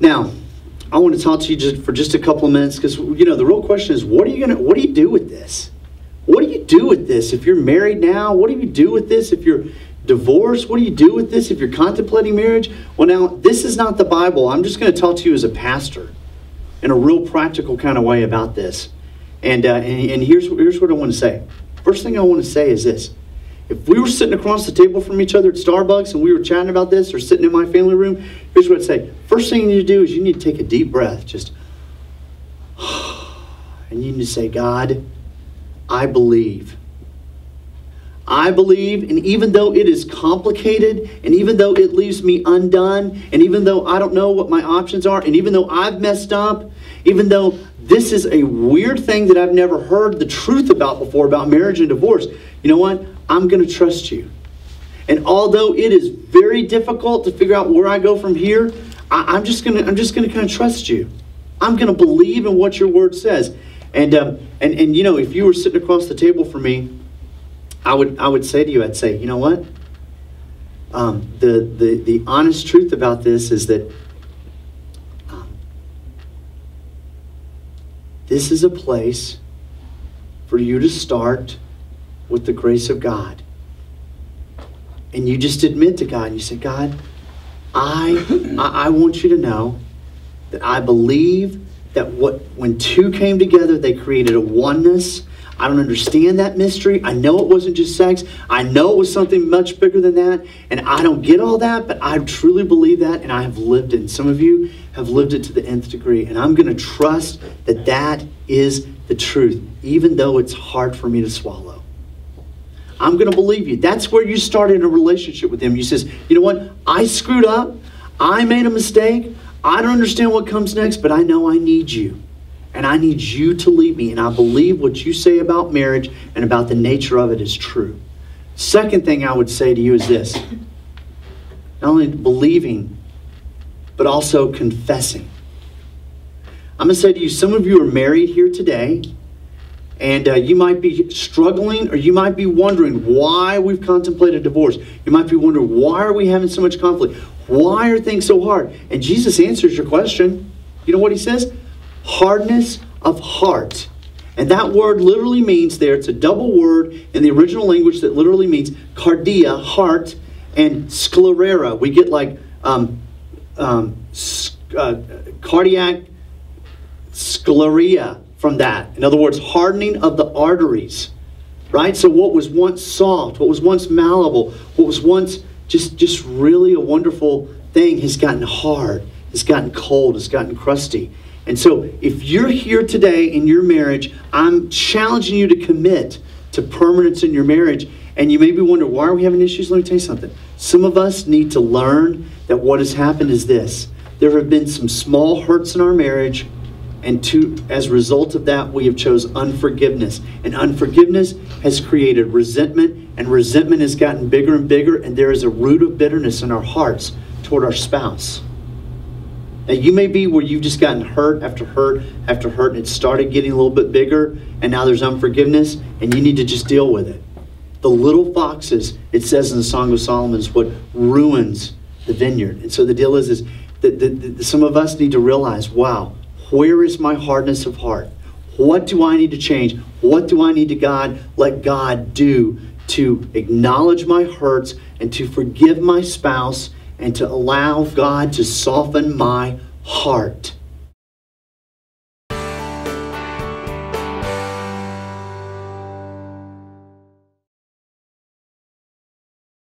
Now, I want to talk to you for just a couple of minutes because, you know, the real question is, what do you do with this? What do you do with this if you're married now? What do you do with this if you're divorced? What do you do with this if you're contemplating marriage? Well, now, this is not the Bible. I'm just going to talk to you as a pastor in a real practical kind of way about this. And here's what I want to say. First thing I want to say is this. If we were sitting across the table from each other at Starbucks and we were chatting about this, or sitting in my family room, here's what I'd say. First thing you need to do is you need to take a deep breath. Just, and you need to say, God, I believe. I believe, and even though it is complicated, and even though it leaves me undone, and even though I don't know what my options are, and even though I've messed up, even though this is a weird thing that I've never heard the truth about before, about marriage and divorce, you know what? I'm going to trust you. And although it is very difficult to figure out where I go from here, I'm just going to kind of trust you. I'm going to believe in what your word says. And you know, if you were sitting across the table from me, I would say to you, I'd say, you know what? The honest truth about this is that this is a place for you to start with the grace of God. And you just admit to God, and you say, God, I want you to know that I believe that when two came together, they created a oneness. I don't understand that mystery. I know it wasn't just sex. I know it was something much bigger than that. And I don't get all that, but I truly believe that, and I have lived it. And some of you have lived it to the nth degree. And I'm going to trust that that is the truth, even though it's hard for me to swallow. I'm going to believe you. That's where you started a relationship with him. You says, you know what? I screwed up. I made a mistake. I don't understand what comes next, but I know I need you. And I need you to lead me. And I believe what you say about marriage and about the nature of it is true. Second thing I would say to you is this. Not only believing, but also confessing. I'm going to say to you, some of you are married here today, and you might be struggling, or you might be wondering why we've contemplated divorce. You might be wondering, why are we having so much conflict? Why are things so hard? And Jesus answers your question. You know what he says? Hardness of heart. And that word literally means there, it's a double word in the original language that literally means cardia, heart, and sclerera. We get like cardiac scleria from that. In other words, hardening of the arteries, right? So what was once soft, what was once malleable, what was once just really a wonderful thing has gotten hard, has gotten cold, has gotten crusty. And so if you're here today in your marriage, I'm challenging you to commit to permanence in your marriage. And you may be wondering, why are we having issues? Let me tell you something. Some of us need to learn that what has happened is this. There have been some small hurts in our marriage, and as a result of that, we have chose unforgiveness. And unforgiveness has created resentment, and resentment has gotten bigger and bigger, and there is a root of bitterness in our hearts toward our spouse. Now, you may be where you've just gotten hurt after hurt after hurt, and it started getting a little bit bigger, and now there's unforgiveness, and you need to just deal with it. The little foxes, it says in the Song of Solomon, is what ruins the vineyard. And so the deal is that some of us need to realize, wow, where is my hardness of heart? What do I need to change? What do I need to let God do to acknowledge my hurts and to forgive my spouse and to allow God to soften my heart?